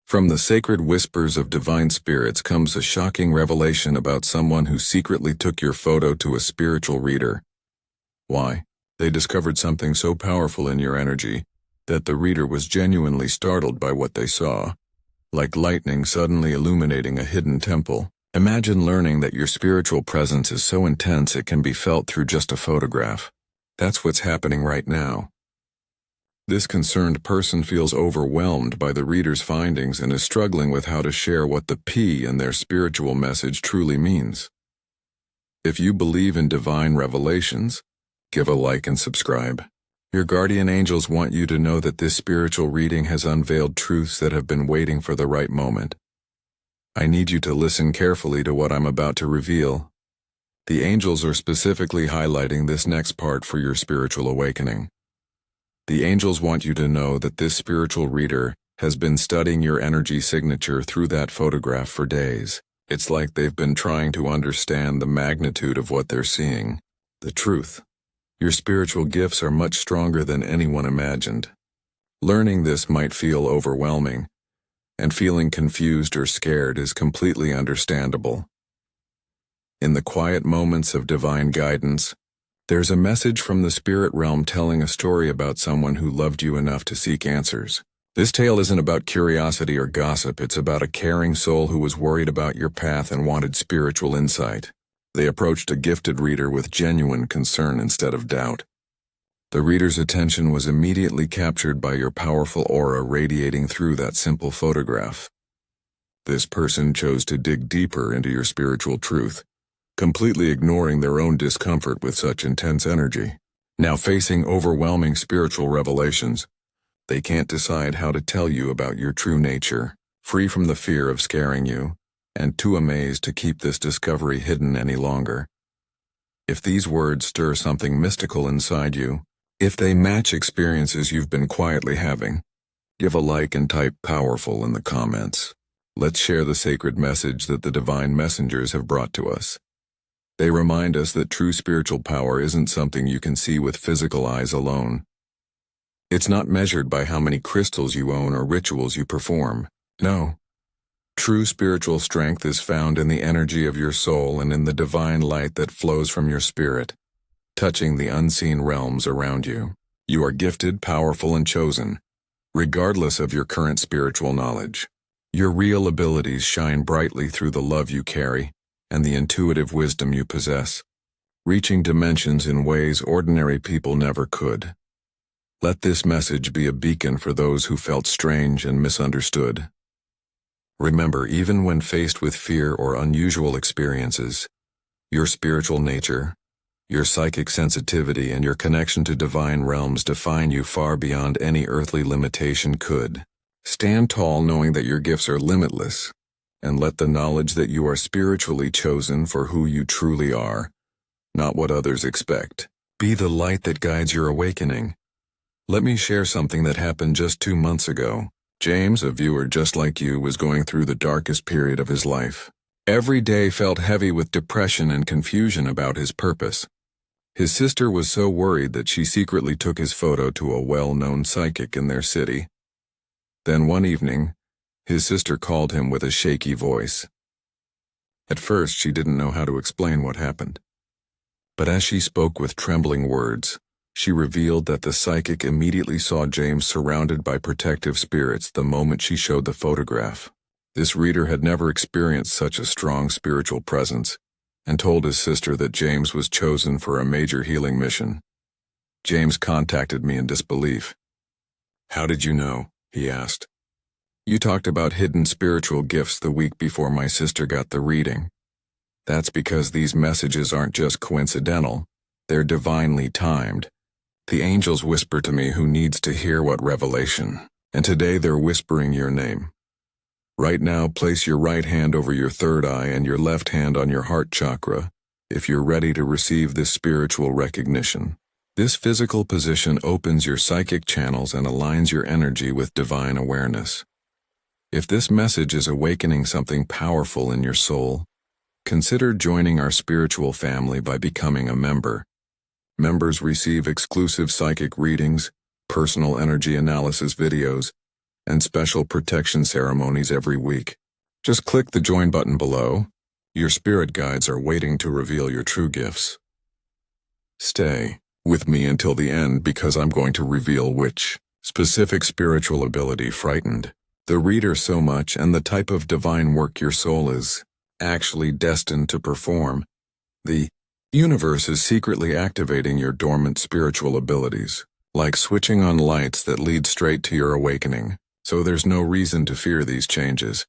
From the sacred whispers of divine spirits comes a shocking revelation about someone who secretly took your photo to a spiritual reader. Why? They discovered something so powerful in your energy that the reader was genuinely startled by what they saw, like lightning suddenly illuminating a hidden temple. Imagine learning that your spiritual presence is so intense it can be felt through just a photograph. That's what's happening right now. This concerned person feels overwhelmed by the reader's findings and is struggling with how to share what the P in their spiritual message truly means. If you believe in divine revelations, give a like and subscribe. Your guardian angels want you to know that this spiritual reading has unveiled truths that have been waiting for the right moment. I need you to listen carefully to what I'm about to reveal. The angels are specifically highlighting this next part for your spiritual awakening. The angels want you to know that this spiritual reader has been studying your energy signature through that photograph for days. It's like they've been trying to understand the magnitude of what they're seeing. The truth. Your spiritual gifts are much stronger than anyone imagined. Learning this might feel overwhelming, and feeling confused or scared is completely understandable. In the quiet moments of divine guidance, there's a message from the spirit realm telling a story about someone who loved you enough to seek answers. This tale isn't about curiosity or gossip, it's about a caring soul who was worried about your path and wanted spiritual insight. They approached a gifted reader with genuine concern instead of doubt. The reader's attention was immediately captured by your powerful aura radiating through that simple photograph. This person chose to dig deeper into your spiritual truth, completely ignoring their own discomfort with such intense energy. Now facing overwhelming spiritual revelations, they can't decide how to tell you about your true nature, free from the fear of scaring you, and too amazed to keep this discovery hidden any longer. If these words stir something mystical inside you, if they match experiences you've been quietly having, give a like and type powerful in the comments. Let's share the sacred message that the divine messengers have brought to us. They remind us that true spiritual power isn't something you can see with physical eyes alone. It's not measured by how many crystals you own or rituals you perform. No. True spiritual strength is found in the energy of your soul and in the divine light that flows from your spirit, touching the unseen realms around you. You are gifted, powerful, and chosen, regardless of your current spiritual knowledge. Your real abilities shine brightly through the love you carry and the intuitive wisdom you possess, reaching dimensions in ways ordinary people never could. Let this message be a beacon for those who felt strange and misunderstood. Remember, even when faced with fear or unusual experiences, your spiritual nature, your psychic sensitivity, and your connection to divine realms define you far beyond any earthly limitation could. Stand tall knowing that your gifts are limitless, and let the knowledge that you are spiritually chosen for who you truly are, not what others expect, be the light that guides your awakening. Let me share something that happened just 2 months ago. James, a viewer just like you, was going through the darkest period of his life. Every day felt heavy with depression and confusion about his purpose. His sister was so worried that she secretly took his photo to a well-known psychic in their city. Then one evening, his sister called him with a shaky voice. At first, she didn't know how to explain what happened. But as she spoke with trembling words, she revealed that the psychic immediately saw James surrounded by protective spirits the moment she showed the photograph. This reader had never experienced such a strong spiritual presence, and told his sister that James was chosen for a major healing mission. James contacted me in disbelief. "How did you know?" he asked. "You talked about hidden spiritual gifts the week before my sister got the reading. That's because these messages aren't just coincidental, they're divinely timed. The angels whisper to me who needs to hear what revelation, and today they're whispering your name. Right now, place your right hand over your third eye and your left hand on your heart chakra if you're ready to receive this spiritual recognition. This physical position opens your psychic channels and aligns your energy with divine awareness. If this message is awakening something powerful in your soul, consider joining our spiritual family by becoming a member. Members receive exclusive psychic readings, personal energy analysis videos, and special protection ceremonies every week. Just click the join button below. Your spirit guides are waiting to reveal your true gifts. Stay with me until the end because I'm going to reveal which specific spiritual ability frightened the reader so much and the type of divine work your soul is actually destined to perform. The universe is secretly activating your dormant spiritual abilities, like switching on lights that lead straight to your awakening, so there's no reason to fear these changes.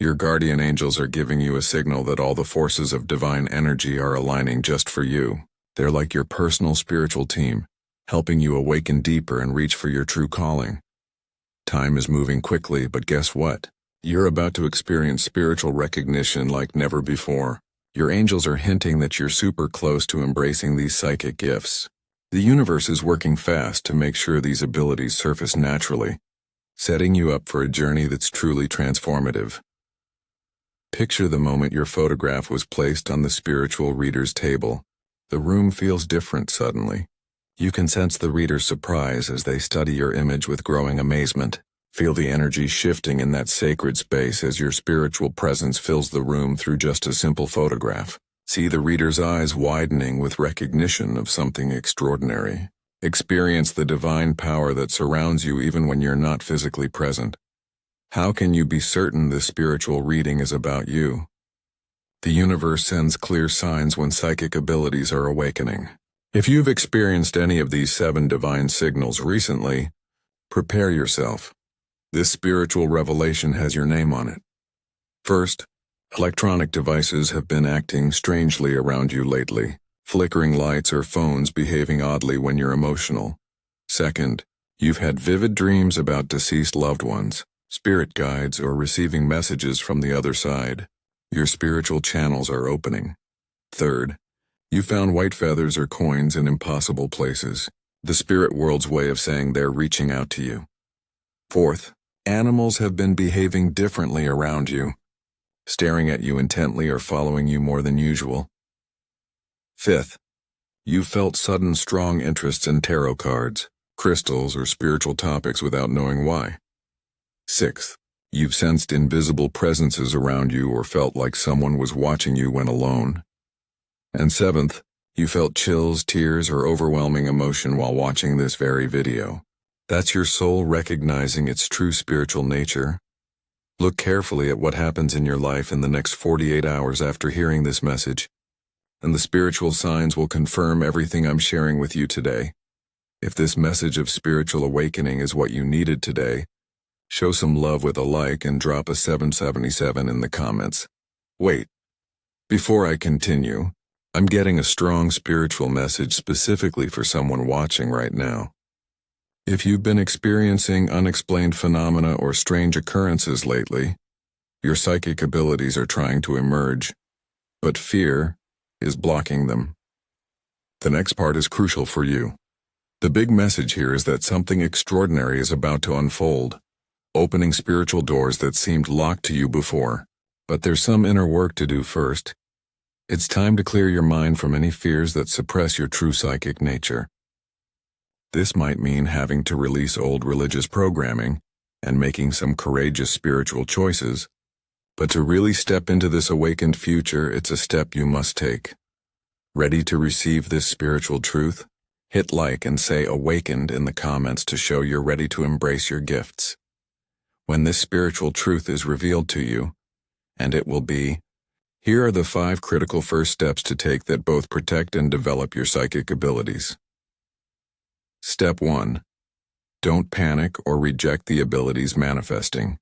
Your guardian angels are giving you a signal that all the forces of divine energy are aligning just for you. They're like your personal spiritual team, helping you awaken deeper and reach for your true calling. Time is moving quickly, but guess what? You're about to experience spiritual recognition like never before. Your angels are hinting that you're super close to embracing these psychic gifts. The universe is working fast to make sure these abilities surface naturally, setting you up for a journey that's truly transformative. Picture the moment your photograph was placed on the spiritual reader's table. The room feels different suddenly. You can sense the reader's surprise as they study your image with growing amazement. Feel the energy shifting in that sacred space as your spiritual presence fills the room through just a simple photograph. See the reader's eyes widening with recognition of something extraordinary. Experience the divine power that surrounds you even when you're not physically present. How can you be certain this spiritual reading is about you? The universe sends clear signs when psychic abilities are awakening. If you've experienced any of these 7 divine signals recently, prepare yourself. This spiritual revelation has your name on it. First, electronic devices have been acting strangely around you lately, flickering lights or phones behaving oddly when you're emotional. Second, you've had vivid dreams about deceased loved ones, spirit guides, or receiving messages from the other side. Your spiritual channels are opening. Third, you found white feathers or coins in impossible places, the spirit world's way of saying they're reaching out to you. Fourth, animals have been behaving differently around you, staring at you intently or following you more than usual. Fifth, you felt sudden strong interests in tarot cards, crystals, or spiritual topics without knowing why. Sixth, you've sensed invisible presences around you or felt like someone was watching you when alone. And seventh, you felt chills, tears, or overwhelming emotion while watching this very video. That's your soul recognizing its true spiritual nature. Look carefully at what happens in your life in the next 48 hours after hearing this message, and the spiritual signs will confirm everything I'm sharing with you today. If this message of spiritual awakening is what you needed today, show some love with a like and drop a 777 in the comments. Wait, before I continue, I'm getting a strong spiritual message specifically for someone watching right now. If you've been experiencing unexplained phenomena or strange occurrences lately, your psychic abilities are trying to emerge, but fear is blocking them. The next part is crucial for you. The big message here is that something extraordinary is about to unfold, opening spiritual doors that seemed locked to you before. But there's some inner work to do first. It's time to clear your mind from any fears that suppress your true psychic nature. This might mean having to release old religious programming and making some courageous spiritual choices. But to really step into this awakened future, it's a step you must take. Ready to receive this spiritual truth? Hit like and say awakened in the comments to show you're ready to embrace your gifts. When this spiritual truth is revealed to you, and it will be, here are the 5 critical first steps to take that both protect and develop your psychic abilities. Step 1. Don't panic or reject the abilities manifesting.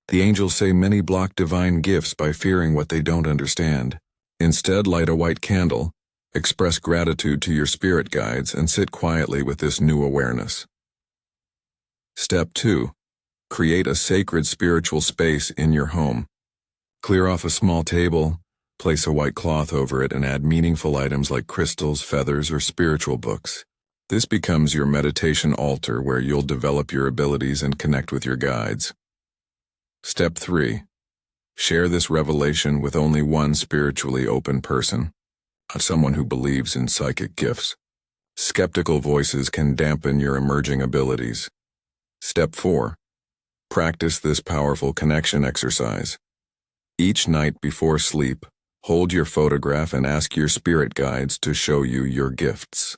The angels say many block divine gifts by fearing what they don't understand. Instead, light a white candle, express gratitude to your spirit guides, and sit quietly with this new awareness. Step 2. Create a sacred spiritual space in your home. Clear off a small table, place a white cloth over it, and add meaningful items like crystals, feathers, or spiritual books. This becomes your meditation altar where you'll develop your abilities and connect with your guides. Step 3. Share this revelation with only one spiritually open person, someone who believes in psychic gifts. Skeptical voices can dampen your emerging abilities. Step 4. Practice this powerful connection exercise. Each night before sleep, hold your photograph and ask your spirit guides to show you your gifts.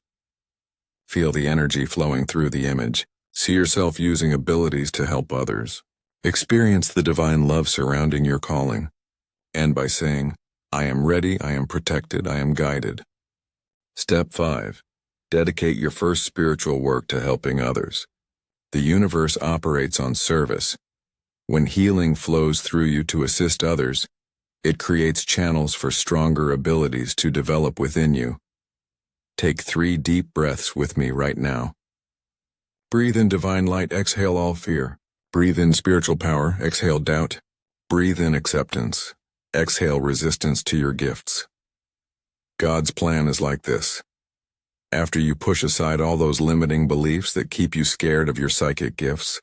Feel the energy flowing through the image. See yourself using abilities to help others. Experience the divine love surrounding your calling. End by saying, I am ready, I am protected, I am guided. Step 5. Dedicate your first spiritual work to helping others. The universe operates on service. When healing flows through you to assist others, it creates channels for stronger abilities to develop within you. Take 3 deep breaths with me right now. Breathe in divine light, exhale all fear. Breathe in spiritual power, exhale doubt. Breathe in acceptance, exhale resistance to your gifts. God's plan is like this. After you push aside all those limiting beliefs that keep you scared of your psychic gifts,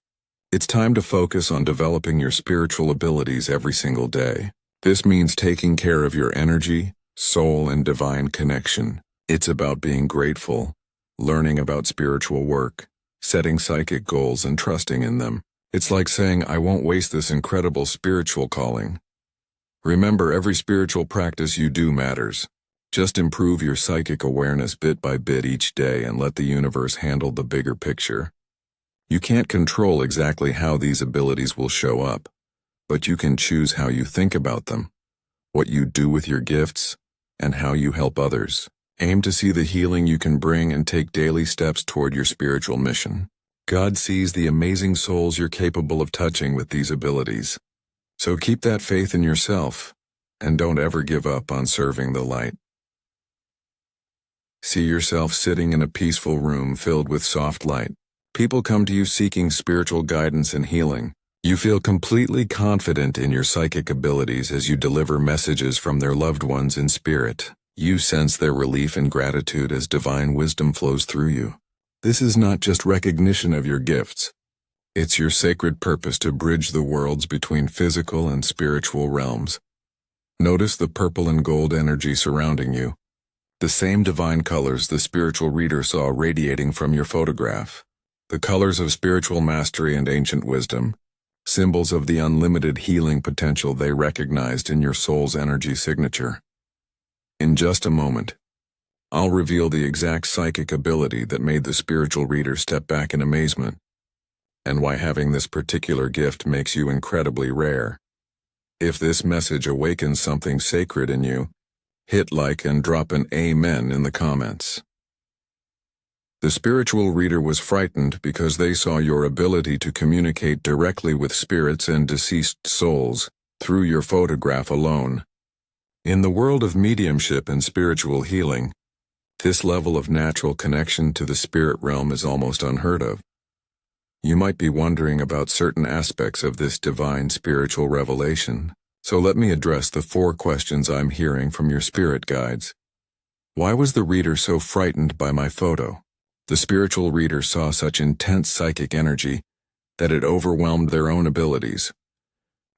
it's time to focus on developing your spiritual abilities every single day. This means taking care of your energy, soul, and divine connection. It's about being grateful, learning about spiritual work, setting psychic goals and trusting in them. It's like saying, I won't waste this incredible spiritual calling. Remember, every spiritual practice you do matters. Just improve your psychic awareness bit by bit each day and let the universe handle the bigger picture. You can't control exactly how these abilities will show up, but you can choose how you think about them, what you do with your gifts, and how you help others. Aim to see the healing you can bring and take daily steps toward your spiritual mission. God sees the amazing souls you're capable of touching with these abilities. So keep that faith in yourself, and don't ever give up on serving the light. See yourself sitting in a peaceful room filled with soft light. People come to you seeking spiritual guidance and healing. You feel completely confident in your psychic abilities as you deliver messages from their loved ones in spirit. You sense their relief and gratitude as divine wisdom flows through you. This is not just recognition of your gifts. It's your sacred purpose to bridge the worlds between physical and spiritual realms. Notice the purple and gold energy surrounding you. The same divine colors the spiritual reader saw radiating from your photograph. The colors of spiritual mastery and ancient wisdom, symbols of the unlimited healing potential they recognized in your soul's energy signature. In just a moment, I'll reveal the exact psychic ability that made the spiritual reader step back in amazement, and why having this particular gift makes you incredibly rare. If this message awakens something sacred in you, hit like and drop an amen in the comments. The spiritual reader was frightened because they saw your ability to communicate directly with spirits and deceased souls through your photograph alone. In the world of mediumship and spiritual healing, this level of natural connection to the spirit realm is almost unheard of. You might be wondering about certain aspects of this divine spiritual revelation, so let me address the 4 questions I'm hearing from your spirit guides. Why was the reader so frightened by my photo? The spiritual reader saw such intense psychic energy that it overwhelmed their own abilities.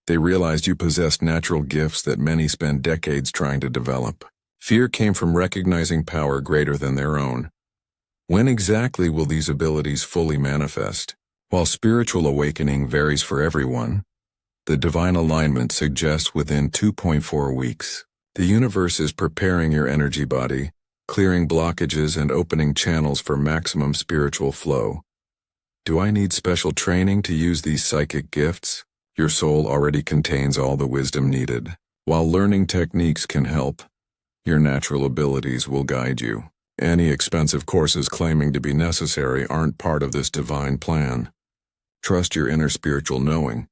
They realized you possessed natural gifts that many spend decades trying to develop. Fear came from recognizing power greater than their own. When exactly will these abilities fully manifest? While spiritual awakening varies for everyone, the divine alignment suggests within 2.4 weeks. The universe is preparing your energy body, clearing blockages and opening channels for maximum spiritual flow. Do I need special training to use these psychic gifts? Your soul already contains all the wisdom needed. While learning techniques can help, your natural abilities will guide you. Any expensive courses claiming to be necessary aren't part of this divine plan. Trust your inner spiritual knowing.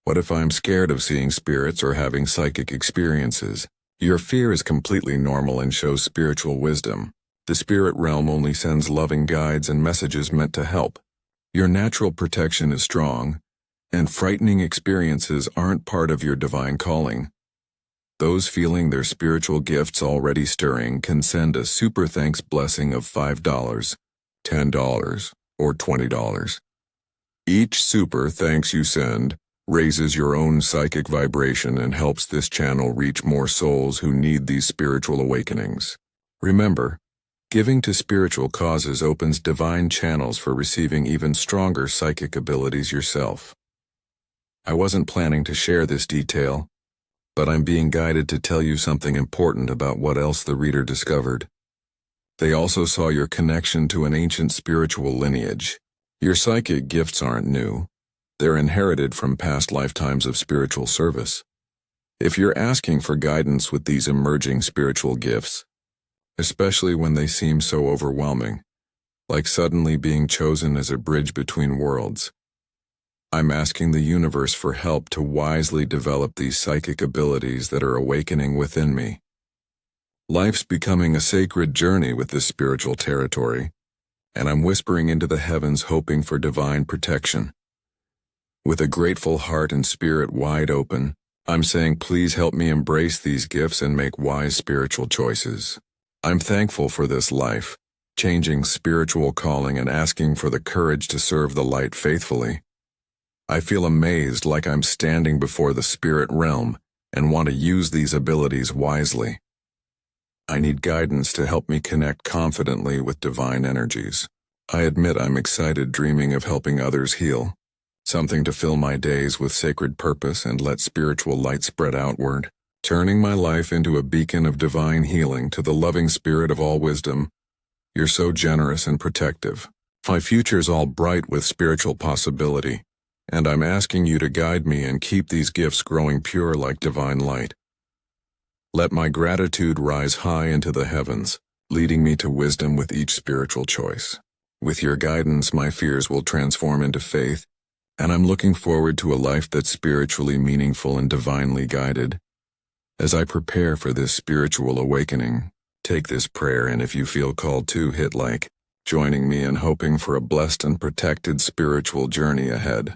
What if I'm scared of seeing spirits or having psychic experiences? Your fear is completely normal and shows spiritual wisdom. The spirit realm only sends loving guides and messages meant to help. Your natural protection is strong, and frightening experiences aren't part of your divine calling. Those feeling their spiritual gifts already stirring can send a super thanks blessing of $5, $10, or $20. Each super thanks you send raises your own psychic vibration and helps this channel reach more souls who need these spiritual awakenings. Remember, giving to spiritual causes opens divine channels for receiving even stronger psychic abilities yourself. I wasn't planning to share this detail, but I'm being guided to tell you something important about what else the reader discovered. They also saw your connection to an ancient spiritual lineage. Your psychic gifts aren't new. They're inherited from past lifetimes of spiritual service. If you're asking for guidance with these emerging spiritual gifts, especially when they seem so overwhelming, like suddenly being chosen as a bridge between worlds, I'm asking the universe for help to wisely develop these psychic abilities that are awakening within me. Life's becoming a sacred journey with this spiritual territory, and I'm whispering into the heavens hoping for divine protection. With a grateful heart and spirit wide open, I'm saying please help me embrace these gifts and make wise spiritual choices. I'm thankful for this life-changing spiritual calling and asking for the courage to serve the light faithfully. I feel amazed, like I'm standing before the spirit realm and want to use these abilities wisely. I need guidance to help me connect confidently with divine energies. I admit I'm excited dreaming of helping others heal, something to fill my days with sacred purpose and let spiritual light spread outward, turning my life into a beacon of divine healing to the loving spirit of all wisdom. You're so generous and protective. My future's all bright with spiritual possibility, and I'm asking you to guide me and keep these gifts growing pure like divine light. Let my gratitude rise high into the heavens, leading me to wisdom with each spiritual choice. With your guidance, my fears will transform into faith, and I'm looking forward to a life that's spiritually meaningful and divinely guided. As I prepare for this spiritual awakening, take this prayer, and if you feel called to, hit like, joining me in hoping for a blessed and protected spiritual journey ahead.